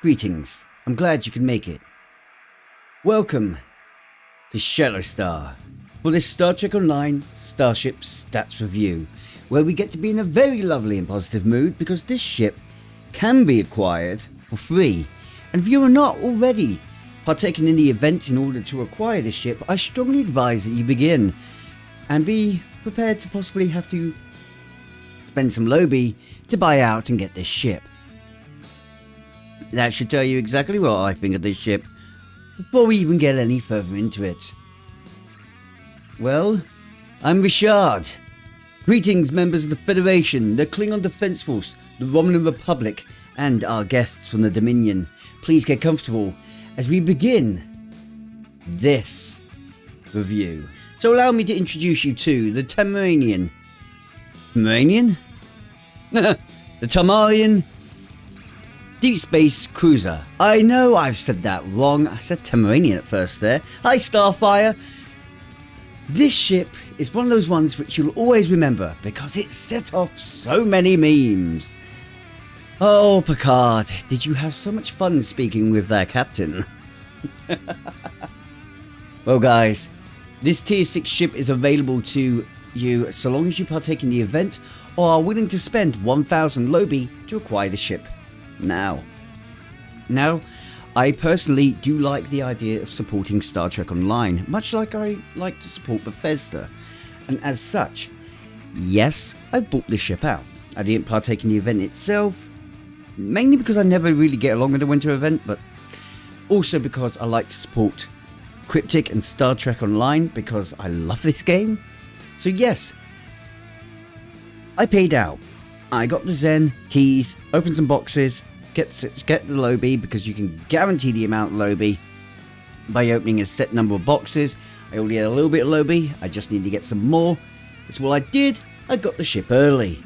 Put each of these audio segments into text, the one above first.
Greetings. I'm glad you could make it. Welcome to ShadowStar for this Star Trek Online Starship Stats Review, where we get to be in a very lovely and positive mood because this ship can be acquired for free. And if you are not already partaking in the event in order to acquire this ship, I strongly advise that you begin and be prepared to possibly have to spend some Lobi to buy out and get this ship. That should tell you exactly what I think of this ship before we even get any further into it. Well, I'm Ri'shad. Greetings, members of the Federation, the Klingon Defense Force, the Romulan Republic, and our guests from the Dominion. Please get comfortable as we begin this review. So allow me to introduce you to the Tamarian. Tamarian? The Tamarian Deep Space Cruiser. I know I've said that wrong. I said Tamarian at first there. Hi, Starfire. This ship is one of those ones which you'll always remember because it set off so many memes. Oh, Picard, did you have so much fun speaking with their captain? Well, guys, this Tier 6 ship is available to you so long as you partake in the event or are willing to spend 1,000 Lobi to acquire the ship. Now, I personally do like the idea of supporting Star Trek Online, much like I like to support Bethesda, and as such, yes, I bought the ship out. I didn't partake in the event itself, mainly because I never really get along with the winter event, but also because I like to support Cryptic and Star Trek Online because I love this game. So yes, I paid out. I got the Zen keys, opened some boxes, get the Lobi because you can guarantee the amount of Lobi by opening a set number of boxes. I already had a little bit of Lobi, I just need to get some more. That's what I did. I got the ship early.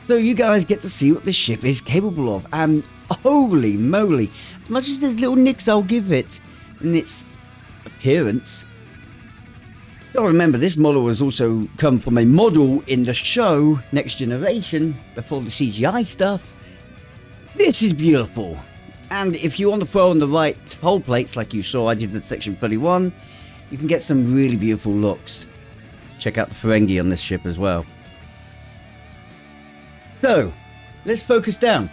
So you guys get to see what this ship is capable of, and holy moly, as much as there's little nicks I'll give it in its appearance, gotta remember this model has also come from a model in the show Next Generation before the CGI stuff. This is beautiful, and if you want to throw on the right hull plates like you saw I did with Section 31, you can get some really beautiful looks. Check out the Ferengi on this ship as well. So, let's focus down.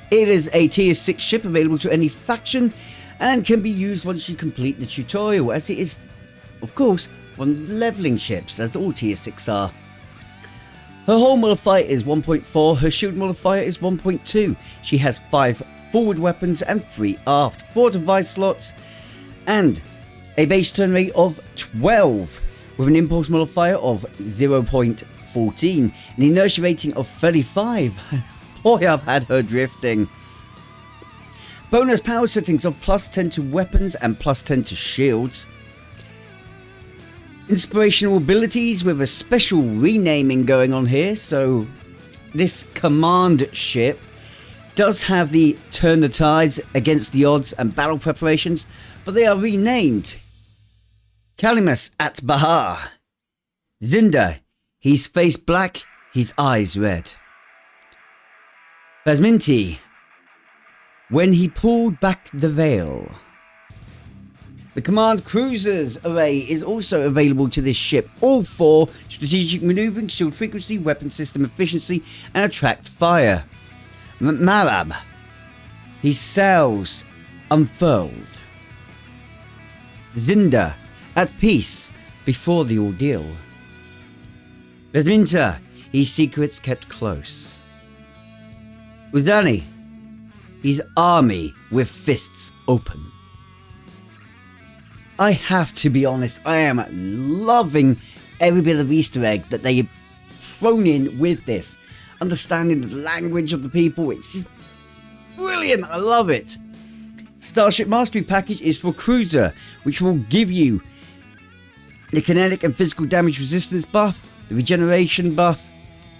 It is a Tier 6 ship available to any faction and can be used once you complete the tutorial, as it is, of course, one of the leveling ships, as all Tier 6 are. Her hull modifier is 1.4, her shield modifier is 1.2. She has 5 forward weapons and 3 aft, 4 device slots, and a base turn rate of 12, with an impulse modifier of 0.14, an inertia rating of 35. Boy, I've had her drifting. Bonus power settings of +10 to weapons and +10 to shields. Inspirational abilities with a special renaming going on here. So this command ship does have the turn the tides, against the odds and battle preparations, but they are renamed. Kalimas at Bahar. Zinda, his face black, his eyes red. Basminti, when he pulled back the veil. The Command Cruisers array is also available to this ship, all for strategic maneuvering, shield frequency, weapon system efficiency, and attract fire. Marab, his sails unfurled. Zinda, at peace before the ordeal. Besminter, his secrets kept close. Uzdani, his army with fists open. I have to be honest, I am loving every bit of Easter egg that they've thrown in with this. Understanding the language of the people, it's just brilliant, I love it. Starship Mastery Package is for Cruiser, which will give you the kinetic and physical damage resistance buff, the regeneration buff,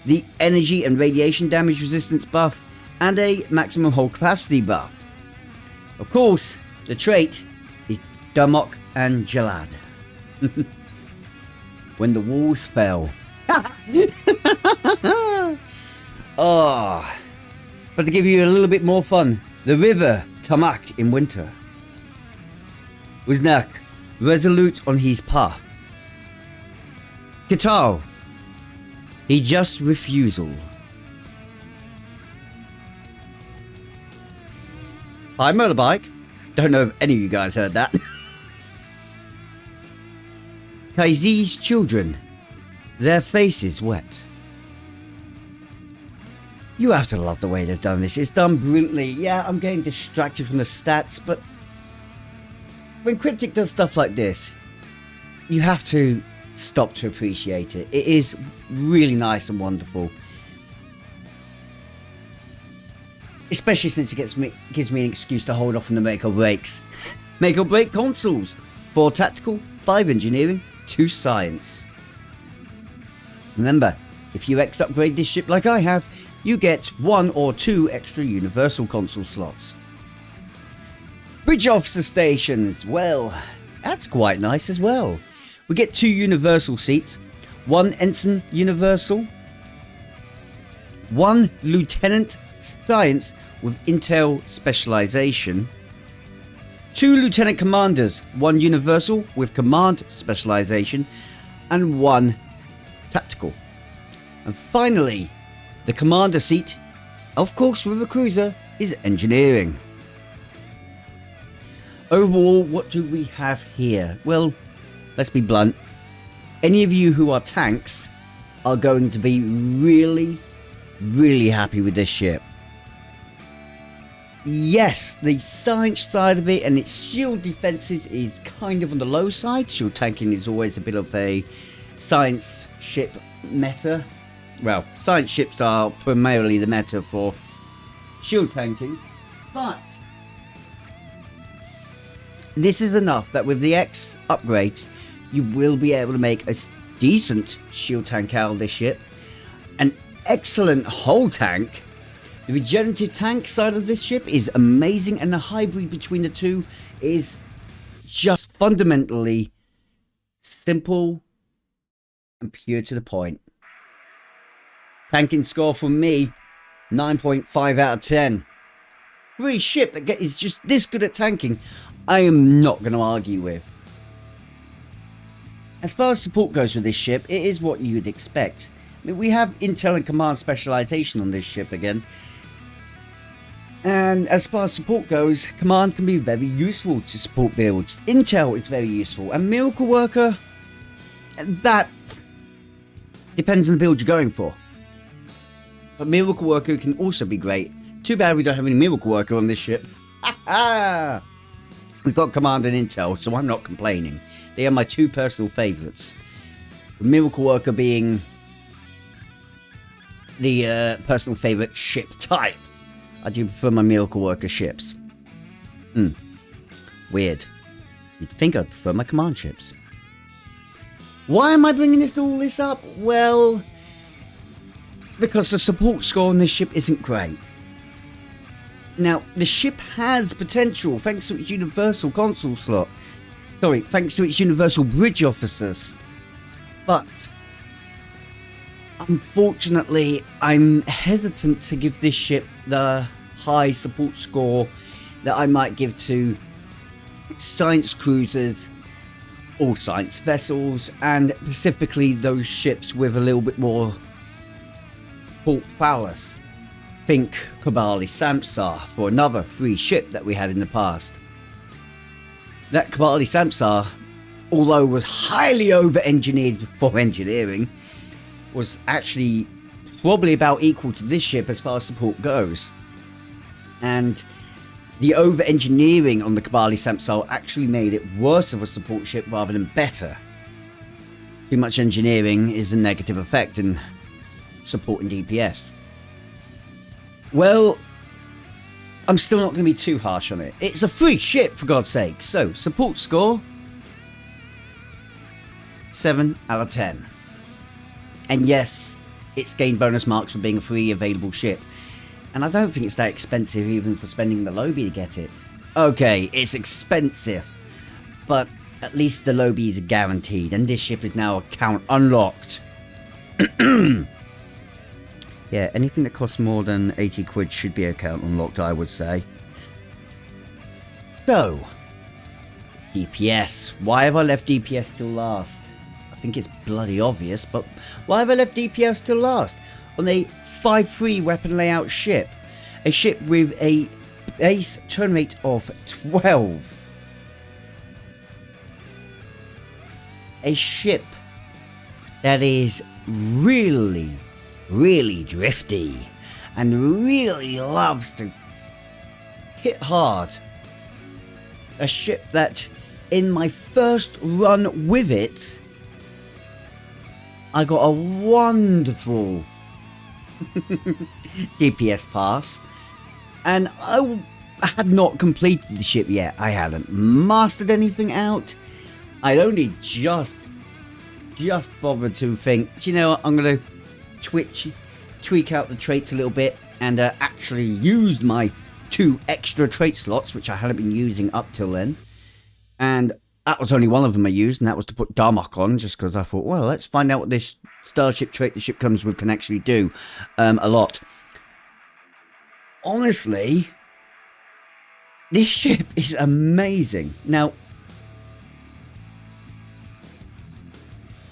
the energy and radiation damage resistance buff, and a maximum hull capacity buff. Of course, the trait is Damok and Jalad. When the walls fell. Oh, But to give you a little bit more fun, the river Tamak in winter was now resolute on his path. Qatar, he just refusal. Hi, motorbike. Don't know if any of you guys heard that. Kaizi's children, their faces wet. You have to love the way they've done this. It's done brilliantly. Yeah, I'm getting distracted from the stats, but when Cryptic does stuff like this, you have to stop to appreciate it. It is really nice and wonderful. Especially since it gives me an excuse to hold off on the make or breaks. Make or break consoles. 4 tactical, 5 engineering, 2 science. Remember, if you X upgrade this ship like I have, you get 1 or 2 extra universal console slots. Bridge officer stations, well, that's quite nice as well. We get 2 universal seats, 1 ensign universal, 1 lieutenant science with intel specialization, 2 lieutenant commanders, 1 universal with command specialization, and 1 tactical. And finally, the commander seat, of course with a cruiser, is engineering. Overall, what do we have here? Well, let's be blunt. Any of you who are tanks are going to be really, really happy with this ship. Yes, the science side of it and its shield defenses is kind of on the low side. Shield tanking is always a bit of a science ship meta. Well, science ships are primarily the meta for shield tanking, but this is enough that with the X upgrades, you will be able to make a decent shield tank out of this ship. An excellent hull tank. The regenerative tank side of this ship is amazing, and the hybrid between the two is just fundamentally simple and pure to the point. Tanking score from me, 9.5 out of 10. For a ship that is just this good at tanking, I am not going to argue with. As far as support goes with this ship, it is what you would expect. I mean, we have intel and command specialization on this ship again. And as far as support goes, command can be very useful to support builds. Intel is very useful. And Miracle Worker, that depends on the build you're going for. But Miracle Worker can also be great. Too bad we don't have any Miracle Worker on this ship. We've got command and intel, so I'm not complaining. They are my 2 personal favourites. Miracle Worker being the personal favourite ship type. I do prefer my Miracle Worker ships. Weird. You'd think I'd prefer my command ships. Why am I bringing all this up? Well, because the support score on this ship isn't great. Now, the ship has potential thanks to its universal console slot. Sorry, thanks to its universal bridge officers. But unfortunately, I'm hesitant to give this ship the high support score that I might give to science cruisers or science vessels, and specifically those ships with a little bit more support prowess. Think Kabali Samsar for another free ship that we had in the past. That Kabali Samsar, although was highly over-engineered for engineering, was actually probably about equal to this ship as far as support goes. And the over-engineering on the Kabali Samsar actually made it worse of a support ship rather than better. Too much engineering is a negative effect in supporting DPS. Well, I'm still not going to be too harsh on it. It's a free ship, for God's sake. So, support score, 7 out of 10. And yes, it's gained bonus marks for being a free available ship. And I don't think it's that expensive even for spending the lobby to get it. Okay, it's expensive, but at least the lobby is guaranteed, and this ship is now account unlocked. Here Yeah, anything that costs more than 80 quid should be account unlocked, I would say. So, DPS. Why have I left DPS till last? I think it's bloody obvious, but why have I left DPS till last? On a 5-3 weapon layout ship. A ship with a base turn rate of 12. A ship that is really, really drifty and really loves to hit hard. A ship that, in my first run with it, I got a wonderful DPS pass, and I had not completed the ship yet. I hadn't mastered anything out. I'd only just bothered to think, do you know what, I'm going to tweak out the traits a little bit, and actually used my 2 extra trait slots, which I hadn't been using up till then. And that was only one of them I used, and that was to put Darmok on, just because I thought, well, let's find out what this starship trait the ship comes with can actually do a lot. Honestly, this ship is amazing. Now,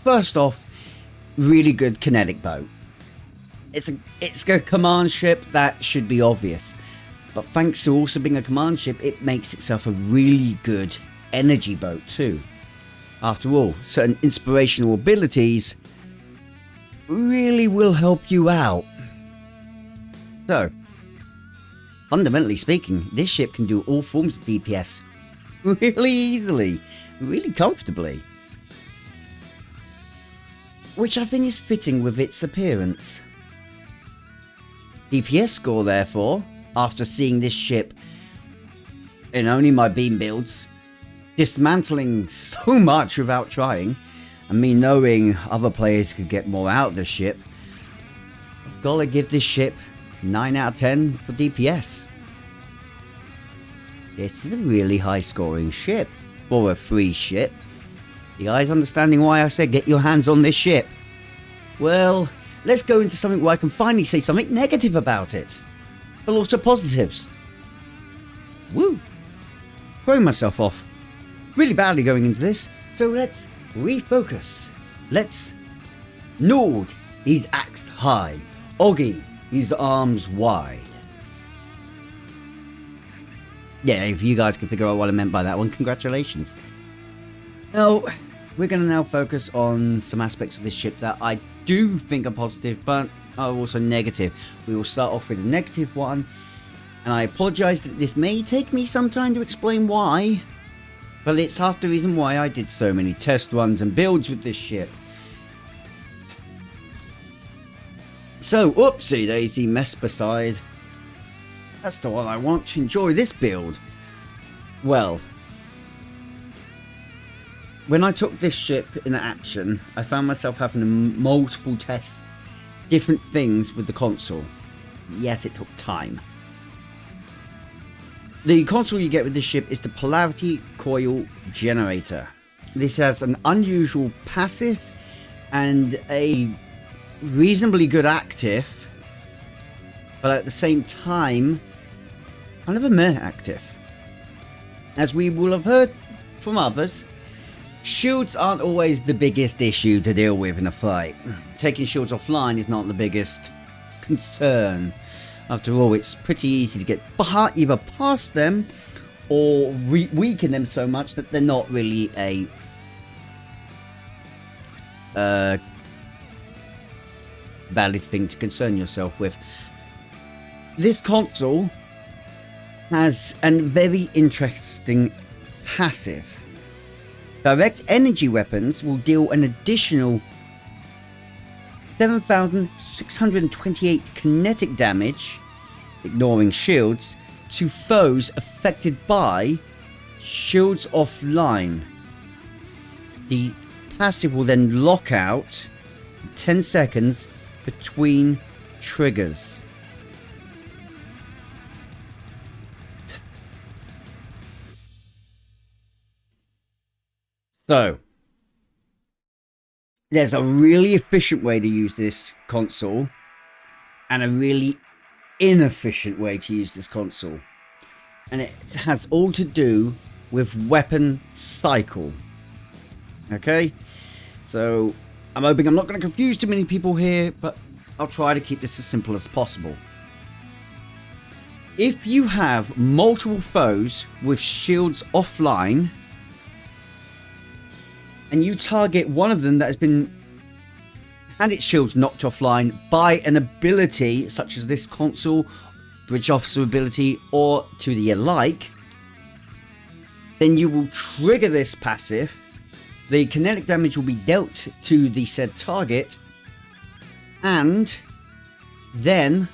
first off, really good kinetic boat. It's a command ship, that should be obvious. But thanks to also being a command ship, it makes itself a really good energy boat too. After all, certain inspirational abilities really will help you out. So, fundamentally speaking, this ship can do all forms of DPS really easily, really comfortably. Which I think is fitting with its appearance. DPS score, therefore, after seeing this ship in only my beam builds, dismantling so much without trying, and me knowing other players could get more out of the ship, I've got to give this ship 9 out of 10 for DPS. This is a really high scoring ship for a free ship. You guys understanding why I said get your hands on this ship? Well, let's go into something where I can finally say something negative about it, but also positives. Woo! Throwing myself off really badly going into this, so let's refocus. Let's Nord his axe high, Oggy his arms wide. Yeah, if you guys can figure out what I meant by that one, congratulations. Now, we're going to now focus on some aspects of this ship that I do think are positive, but are also negative. We will start off with a negative one, and I apologise that this may take me some time to explain why, but it's half the reason why I did so many test runs and builds with this ship. So, oopsie daisy, mess beside. That's the one I want to enjoy this build. Well, when I took this ship in action, I found myself having to multiple test different things with the console. Yes, it took time. The console you get with this ship is the Polarity Coil Generator. This has an unusual passive and a reasonably good active, but at the same time, kind of a meh active. As we will have heard from others, shields aren't always the biggest issue to deal with in a fight. Taking shields offline is not the biggest concern. After all, it's pretty easy to get either past them or weaken them so much that they're not really a valid thing to concern yourself with. This console has a very interesting passive. Direct energy weapons will deal an additional 7,628 kinetic damage, ignoring shields, to foes affected by shields offline. The passive will then lock out for 10 seconds between triggers. So, there's a really efficient way to use this console, and a really inefficient way to use this console. And it has all to do with weapon cycle. Okay? So, I'm hoping I'm not going to confuse too many people here, but I'll try to keep this as simple as possible. If you have multiple foes with shields offline, and you target one of them that has been had its shields knocked offline by an ability such as this console, bridge officer ability, or to the alike, then you will trigger this passive. The kinetic damage will be dealt to the said target, and then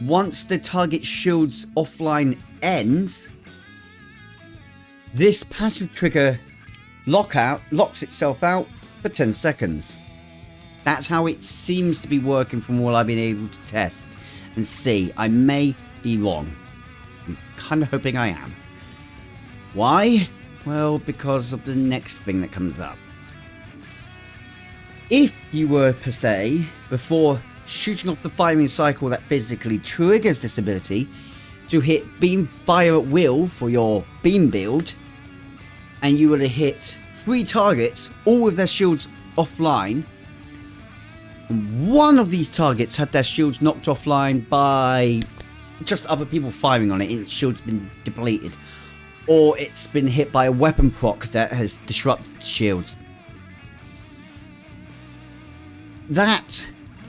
once the target shield's offline ends, this passive trigger locks itself out for 10 seconds. That's how it seems to be working from what I've been able to test and see. I may be wrong. I'm kind of hoping I am. Why? Well, because of the next thing that comes up. If you were per se, before shooting off the firing cycle that physically triggers this ability, to hit beam fire at will for your beam build, and you were to hit 3 targets, all with their shields offline, and one of these targets had their shields knocked offline by just other people firing on it, its shield's been depleted, or it's been hit by a weapon proc that has disrupted the shields.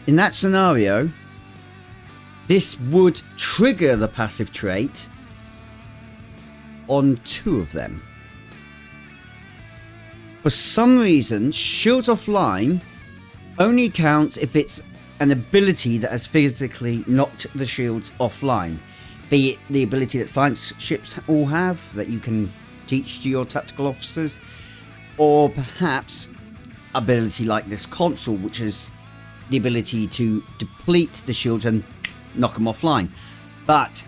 In that scenario, this would trigger the passive trait on 2 of them. For some reason, shields offline only counts if it's an ability that has physically knocked the shields offline. Be it the ability that science ships all have, that you can teach to your tactical officers, or perhaps ability like this console, which is the ability to deplete the shields and knock them offline. But,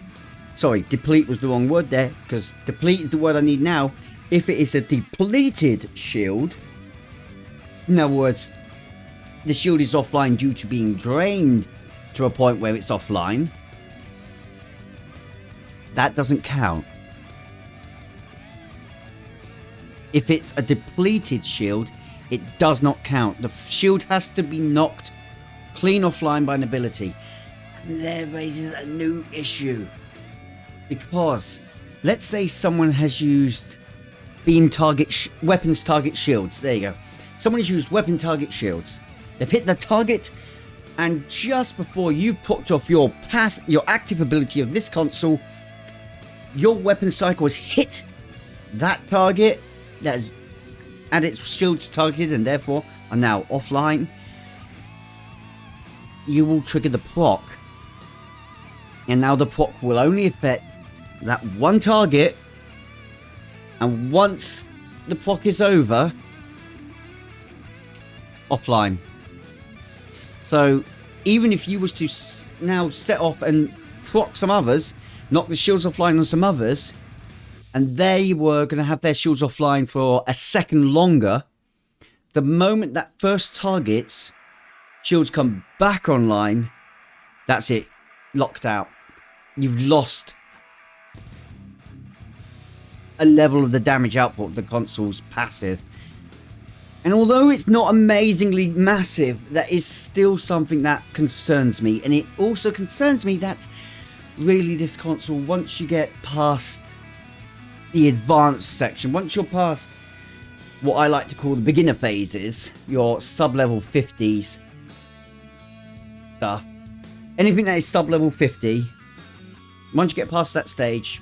sorry, deplete was the wrong word there, because deplete is the word I need now. If it is a depleted shield, in other words, the shield is offline due to being drained to a point where it's offline, that doesn't count. If it's a depleted shield, it does not count. The shield has to be knocked clean offline by an ability. And there raises a new issue. Because, let's say someone has used beam target weapons target shields. There you go. Someone has used weapon target shields. They've hit the target, and just before you've procced off your active ability of this console, your weapon cycle has hit that target that has had its shields targeted and therefore are now offline. You will trigger the proc, and now the proc will only affect that one target, and once the proc is over, offline. So even if you was to now set off and proc some others, knock the shields offline on some others, and they were going to have their shields offline for a second longer, the moment that first target's shields come back online, that's it. Locked out. You've lost a level of the damage output of the console's passive. And although it's not amazingly massive, that is still something that concerns me. And it also concerns me that really this console, once you get past the advanced section, once you're past what I like to call the beginner phases, your sub-level 50s stuff, anything that is sub-level 50, once you get past that stage,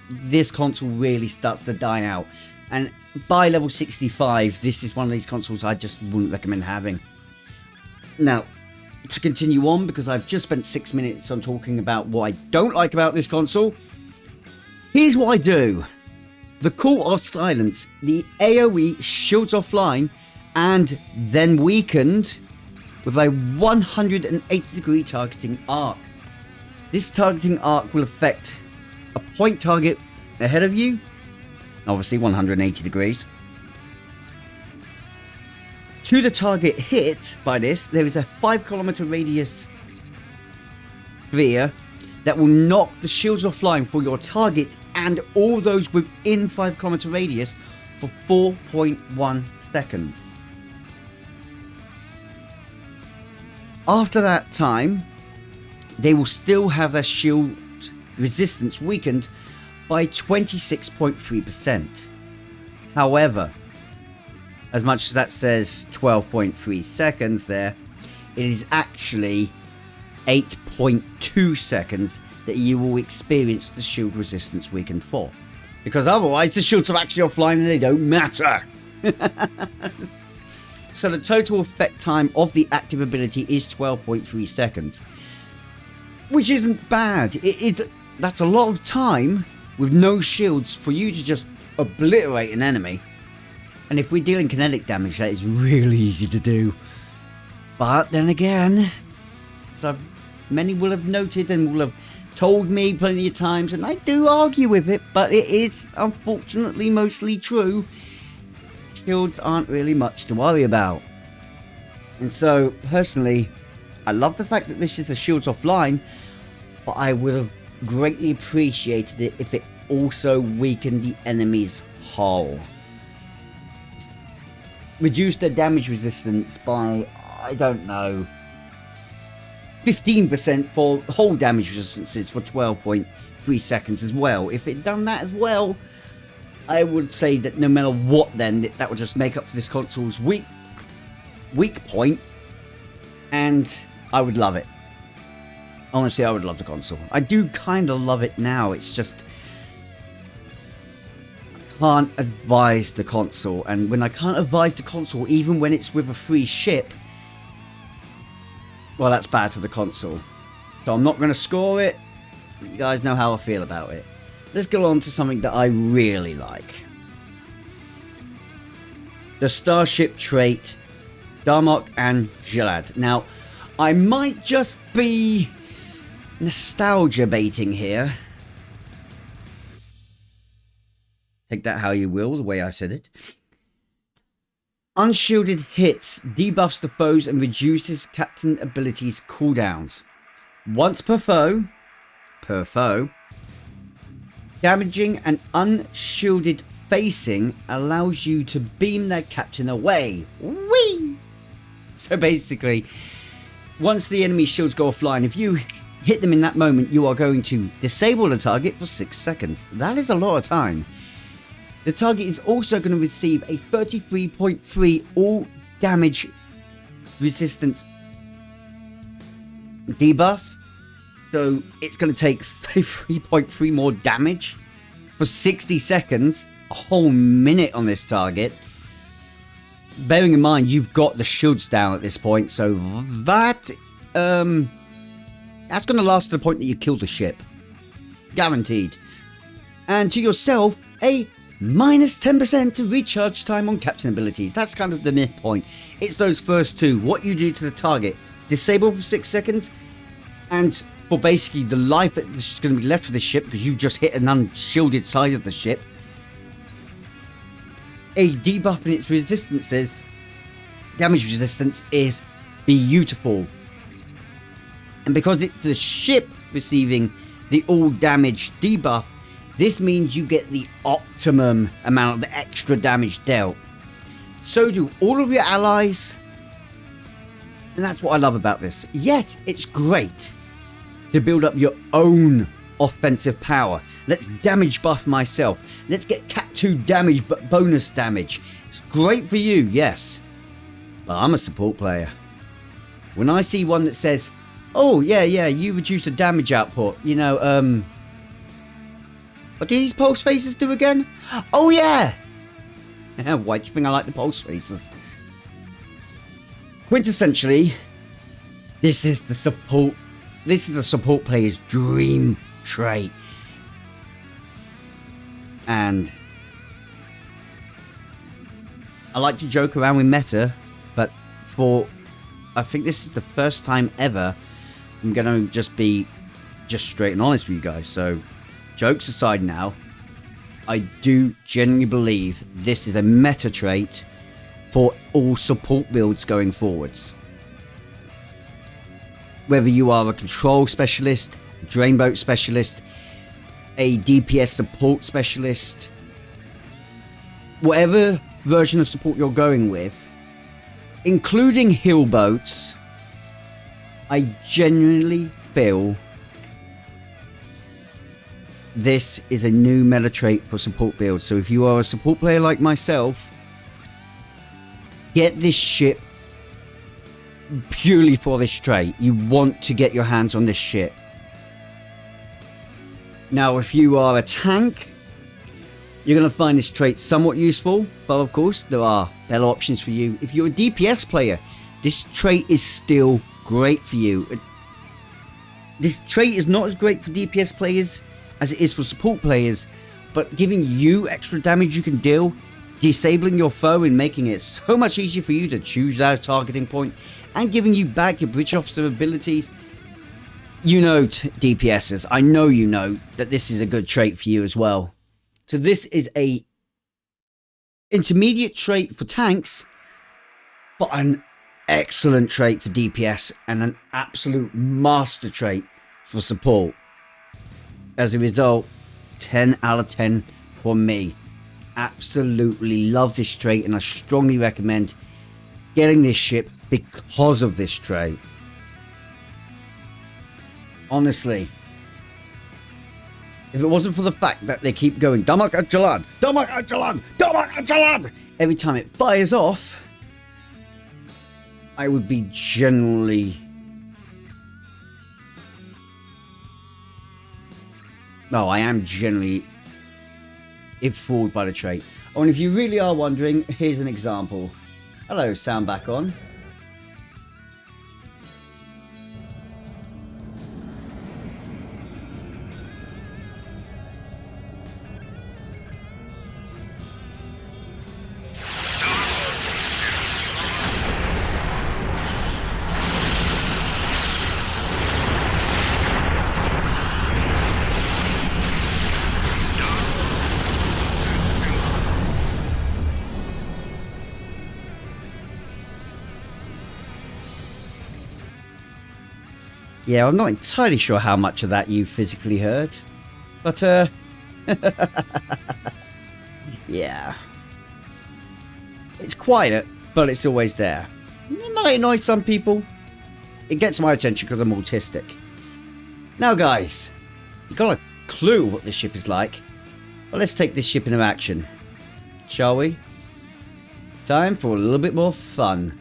this console really starts to die out. And by level 65, this is one of these consoles I just wouldn't recommend having. Now, to continue on, because I've just spent 6 minutes on talking about what I don't like about this console, here's what I do. The Call of Silence, the AoE shields offline and then weakened with a 180-degree targeting arc. This targeting arc will affect a point target ahead of you, obviously 180 degrees. To the target hit by this, there is a 5 kilometer radius sphere that will knock the shields offline for your target and all those within 5-kilometer radius for 4.1 seconds. After that time, they will still have their shield resistance weakened by 26.3%. However, as much as that says 12.3 seconds there, it is actually 8.2 seconds that you will experience the shield resistance weakened for. Because otherwise the shields are actually offline and they don't matter. So the total effect time of the active ability is 12.3 seconds. Which isn't bad. That's a lot of time with no shields for you to just obliterate an enemy. And if we're dealing kinetic damage, that is really easy to do. But then again, as many will have noted and will have told me plenty of times, and I do argue with it, but it is unfortunately mostly true, shields aren't really much to worry about. And so, personally, I love the fact that this is a shields offline, but I would have greatly appreciated it if it also weakened the enemy's hull. Reduce their damage resistance by, I don't know, 15% for whole damage resistances for 12.3 seconds as well. If it done that as well, I would say that no matter what, then that would just make up for this console's weak point, and I would love it. Honestly, I would love the console. I do kind of love it now. It's just I can't advise the console, and when I can't advise the console, even when it's with a free ship, well, that's bad for the console. So I'm not going to score it. You guys know how I feel about it. Let's go on to something that I really like. The Starship trait, Darmok and Ri'shad. Now, I might just be nostalgia baiting here. Take that how you will, the way I said it. Unshielded hits debuffs the foes and reduces captain abilities cooldowns. Once per foe, damaging an unshielded facing allows you to beam their captain away. Whee! So basically, once the enemy shields go offline, if you hit them in that moment, you are going to disable the target for 6 seconds. That is a lot of time. The target is also going to receive a 33.3 all damage resistance debuff. So it's going to take 33.3 more damage for 60 seconds, a whole minute on this target. Bearing in mind you've got the shields down at this point, so that's going to last to the point that you kill the ship. Guaranteed. And to yourself, a minus 10% to recharge time on captain abilities. That's kind of the midpoint. It's those first two. What you do to the target. Disable for 6 seconds. And for basically the life that is going to be left of this ship, because you just hit an unshielded side of the ship. A debuff in its resistances. Damage resistance is beautiful. And because it's the ship receiving the all damage debuff, this means you get the optimum amount of extra damage dealt. So do all of your allies. And that's what I love about this. Yes, it's great to build up your own offensive power. Let's damage buff myself. Let's get Cat 2 damage, but bonus damage. It's great for you, yes. But I'm a support player. When I see one that says, oh, yeah, you reduced the damage output. You know, what do these pulse phasers do again? Oh, yeah! Why do you think I like the pulse phasers? Quintessentially, this is the support player's dream trait. And I like to joke around with meta, but I think this is the first time ever I'm going to just be straight and honest with you guys. So, jokes aside now, I do genuinely believe this is a meta trait for all support builds going forwards. Whether you are a control specialist, a drainboat specialist, a DPS support specialist, whatever version of support you're going with, including heal boats, I genuinely feel this is a new meta trait for support builds. So if you are a support player like myself, get this ship purely for this trait. You want to get your hands on this ship. Now, if you are a tank, you're going to find this trait somewhat useful, but of course, there are better options for you. If you're a DPS player, this trait is still great for you. This trait is not as great for DPS players as it is for support players, but giving you extra damage you can deal, disabling your foe and making it so much easier for you to choose our targeting point, and giving you back your bridge officer abilities. You know, DPSers, I know you know that this is a good trait for you as well. So this is a intermediate trait for tanks, but an excellent trait for DPS and an absolute master trait for support. As a result, 10 out of 10 from me. Absolutely love this trait, and I strongly recommend getting this ship because of this trait. Honestly, if it wasn't for the fact that they keep going Damak Ajalan, Damak Ajalan, Damak Ajalan every time it fires off, I would be generally... No, I am generally enthralled by the trait. Oh, and if you really are wondering, here's an example. Hello, sound back on. Yeah, I'm not entirely sure how much of that you physically heard, but yeah. It's quiet, but it's always there. It might annoy some people. It gets my attention because I'm autistic. Now guys, you got a clue what this ship is like. Well, let's take this ship into action, shall we? Time for a little bit more fun.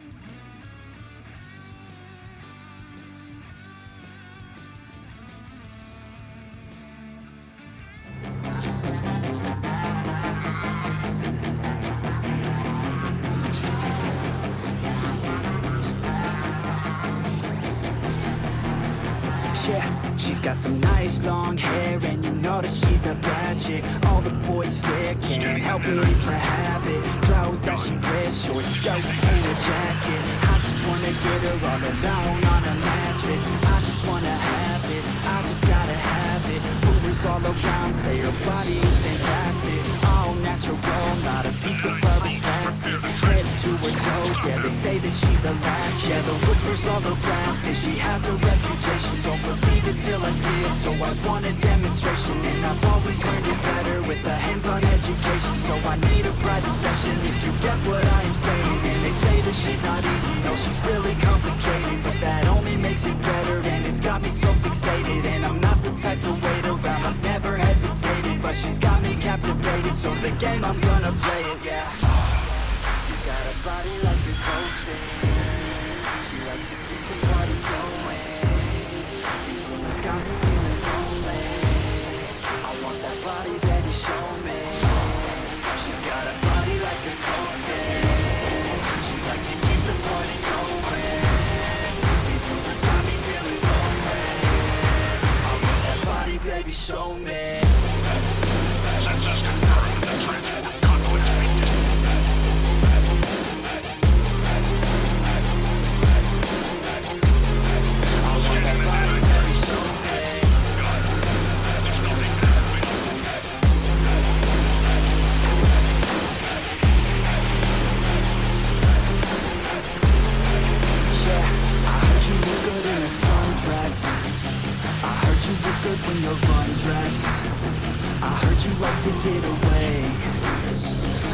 Yeah, she's got some nice long hair, and you know that she's a bad chick. All the boys stare, can't help it, it's a habit. Clothes that she wears, short skirt and a jacket. I just wanna get her all alone on a mattress. I just wanna have it, I just gotta have it. Rumors all around say her body is fantastic. All natural, not a piece of her is plastic. Head to her toes, yeah, they say that she's a latch. Yeah, the whispers all around say she has a reputation. Don't believe it till I see it, so I want a demonstration. And I've always learned it better with a hands-on education. So I need a private session if you get what I am saying. And they say that she's not easy, no, she's really complicated. But that only makes it better, and it's got me so fixated. And I'm not the type to wait around, I've never hesitated. But she's got me captivated, so the game, I'm gonna play it, yeah. You got a body like a coaster. You like to keep the party going. Got me feeling lonely. I want that body, baby, show me. She's got a body like a coaster. She likes to keep the party going. These rumors got me feeling lonely. I want that body, baby, show me. Sensors confirmed the transport convoy detected. to get away.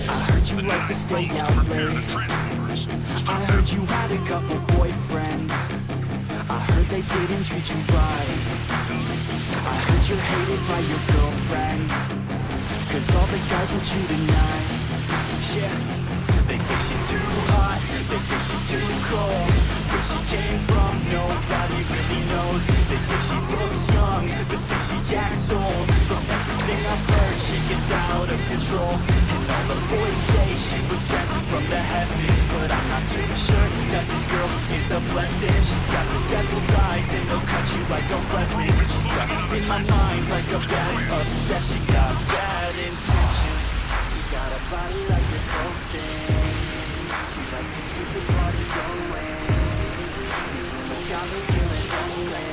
I heard you like to stay out late. I heard you had a couple boyfriends. I heard they didn't treat you right. I heard you're hated by your girlfriends, 'cause all the guys want you tonight. Yeah, they say she's too hot, they say she's too cold. Where she came from, nobody really knows. They say she looks young, but say she acts old. From everything I've heard, she gets out of control. And all the boys say she was sent from the heavens, but I'm not too sure that this girl is a blessing. She's got the devil's eyes and they'll cut you like a weapon. She's stuck in my mind like a bad obsession. Got bad intentions. You got a body like a broken. You like to keep the party going. You got me feeling lonely.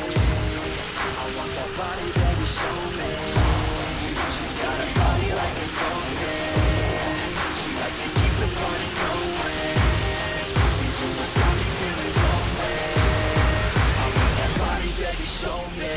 I want that body, baby, show me. She's got a body like a broken. She likes to keep the party going. These rumors got me feeling lonely. I want that body, baby, show me.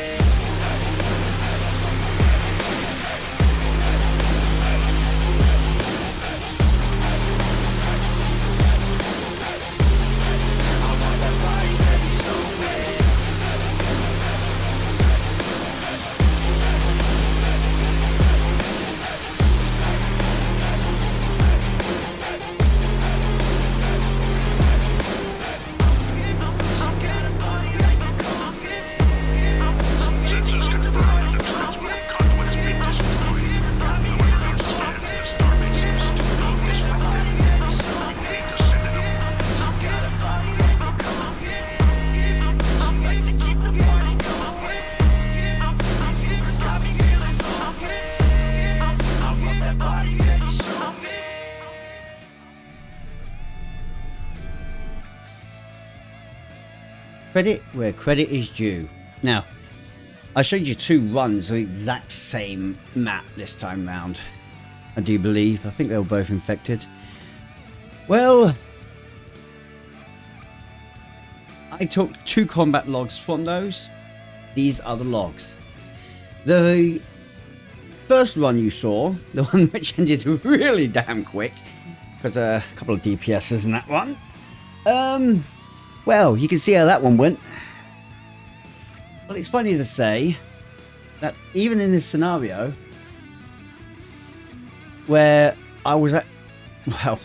Credit where credit is due. Now, I showed you 2 runs of the exact same map this time round. I do believe. I think they were both infected. Well, I took 2 combat logs from those. These are the logs. The first run you saw, the one which ended really damn quick, because a couple of DPSs in that one. Well, you can see how that one went. Well, it's funny to say that even in this scenario, where I was at, well,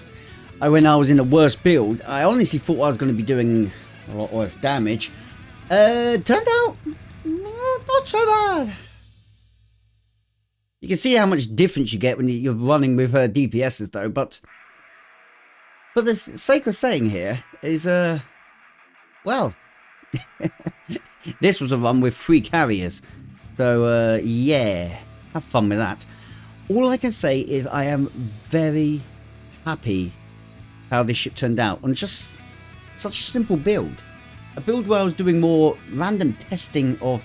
when I was in the worst build, I honestly thought I was going to be doing a lot worse damage. Turned out, not so bad. You can see how much difference you get when you're running with DPSs though, but for the sake of saying here is, well, this was a run with 3 carriers. So, yeah, have fun with that. All I can say is I am very happy how this ship turned out. On just such a simple build. A build where I was doing more random testing of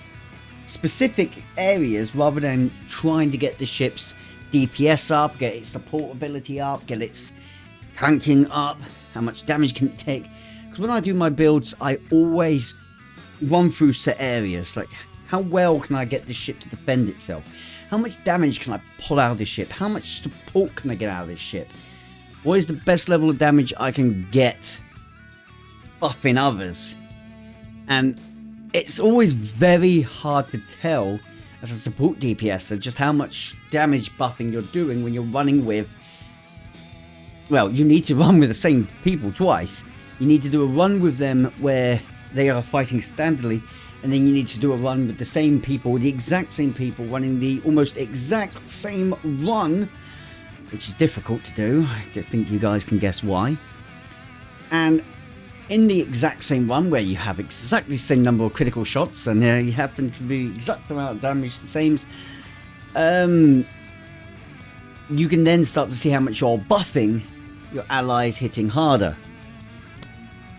specific areas rather than trying to get the ship's DPS up, get its support ability up, get its tanking up, how much damage can it take. Because when I do my builds, I always run through set areas, like how well can I get this ship to defend itself? How much damage can I pull out of this ship? How much support can I get out of this ship? What is the best level of damage I can get buffing others? And it's always very hard to tell as a support DPS just how much damage buffing you're doing when you're running with, well, you need to run with the same people twice. You need to do a run with them where they are fighting standardly, and then you need to do a run with the same people, the exact same people, running the almost exact same run, which is difficult to do. I think you guys can guess why. And in the exact same run, where you have exactly the same number of critical shots, and you happen to be exact amount of damage the same, you can then start to see how much you're buffing your allies hitting harder.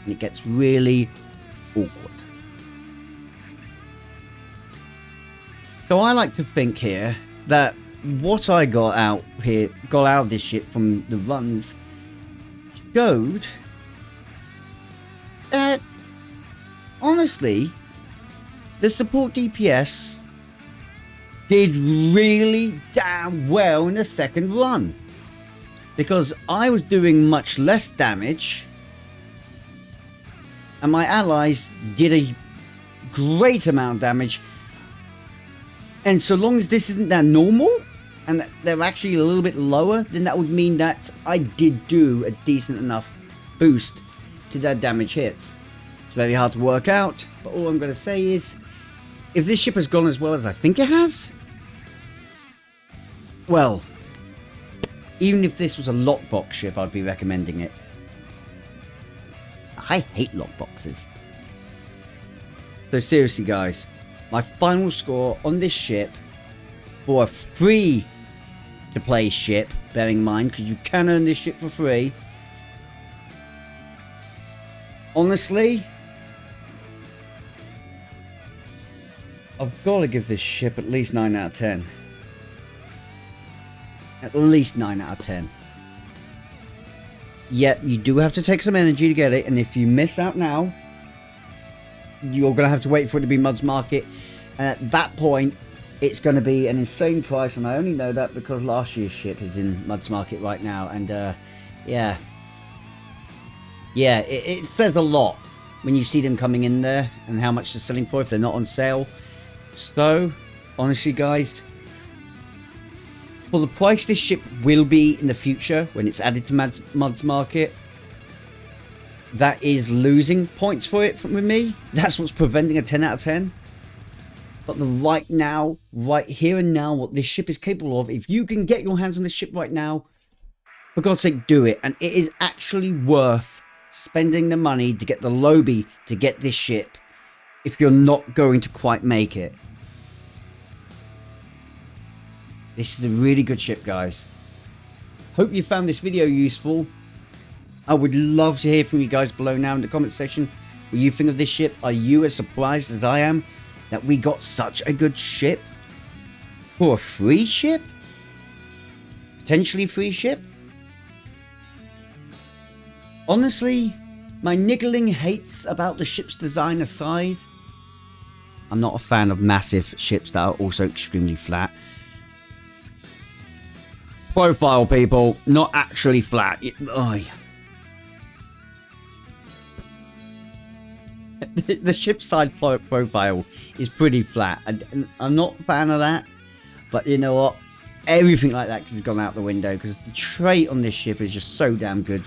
And it gets really awkward. So I like to think here that what I got out of this ship from the runs showed that honestly the support DPS did really damn well in the second run. Because I was doing much less damage. And my allies did a great amount of damage. And so long as this isn't their normal, and they're actually a little bit lower, then that would mean that I did do a decent enough boost to their damage hits. It's very hard to work out, but all I'm going to say is, if this ship has gone as well as I think it has, well, even if this was a lockbox ship, I'd be recommending it. I hate lockboxes. So seriously guys, my final score on this ship for a free to play ship, bearing in mind, because you can earn this ship for free. Honestly, I've got to give this ship at least 9 out of 10. At least 9 out of 10. Yet, you do have to take some energy to get it, and if you miss out now, you're going to have to wait for it to be Mud's Market, and at that point, it's going to be an insane price, and I only know that because last year's ship is in Mud's Market right now, and yeah. Yeah, it says a lot when you see them coming in there, and how much they're selling for if they're not on sale. So, honestly guys, for the price this ship will be in the future, when it's added to Mud's Market, that is losing points for it with me. That's what's preventing a 10 out of 10. But the right now, right here and now, what this ship is capable of, if you can get your hands on this ship right now, for God's sake, do it. And it is actually worth spending the money to get the lobby to get this ship, if you're not going to quite make it. This is a really good ship, guys. Hope you found this video useful. I would love to hear from you guys below now in the comment section what you think of this ship. Are you as surprised as I am that we got such a good ship for a free ship? Potentially free ship? Honestly, my niggling hates about the ship's design aside, I'm not a fan of massive ships that are also extremely flat. Profile, people, not actually flat. The ship side profile is pretty flat, and I'm not a fan of that. But you know what? Everything like that has gone out the window, because the trait on this ship is just so damn good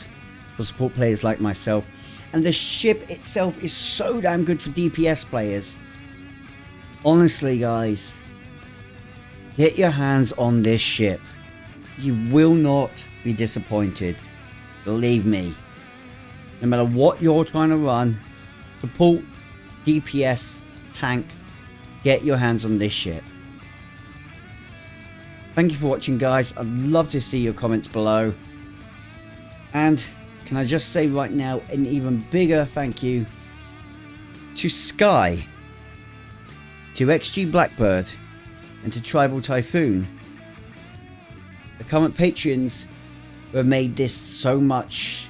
for support players like myself, and the ship itself is so damn good for DPS players. Honestly, guys, get your hands on this ship. You will not be disappointed. Believe me. No matter what you're trying to run, support, DPS, tank, get your hands on this ship. Thank you for watching, guys. I'd love to see your comments below. And can I just say right now, an even bigger thank you to Sky, to XG Blackbird, and to Tribal Typhoon, the current patrons who have made this so much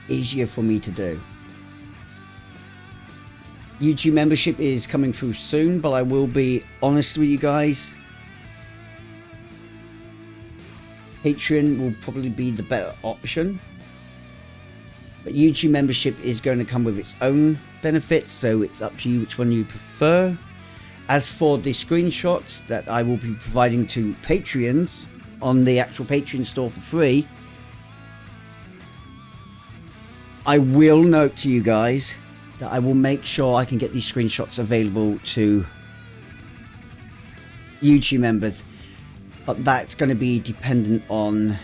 easier for me to do. YouTube membership is coming through soon, but I will be honest with you guys. Patreon will probably be the better option. But YouTube membership is going to come with its own benefits, so it's up to you which one you prefer. As for the screenshots that I will be providing to Patreons on the actual Patreon store for free, I will note to you guys that I will make sure I can get these screenshots available to YouTube members, but that's going to be dependent on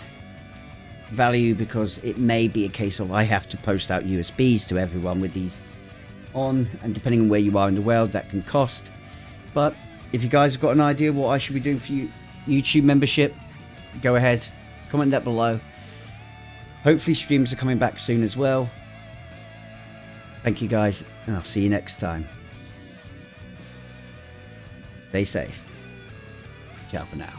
value, because it may be a case of I have to post out USBs to everyone with these on, and depending on where you are in the world, that can cost. But if you guys have got an idea what I should be doing for YouTube membership, go ahead, comment that below. Hopefully streams are coming back soon as well. Thank you guys, and I'll see you next time. Stay safe. Ciao for now.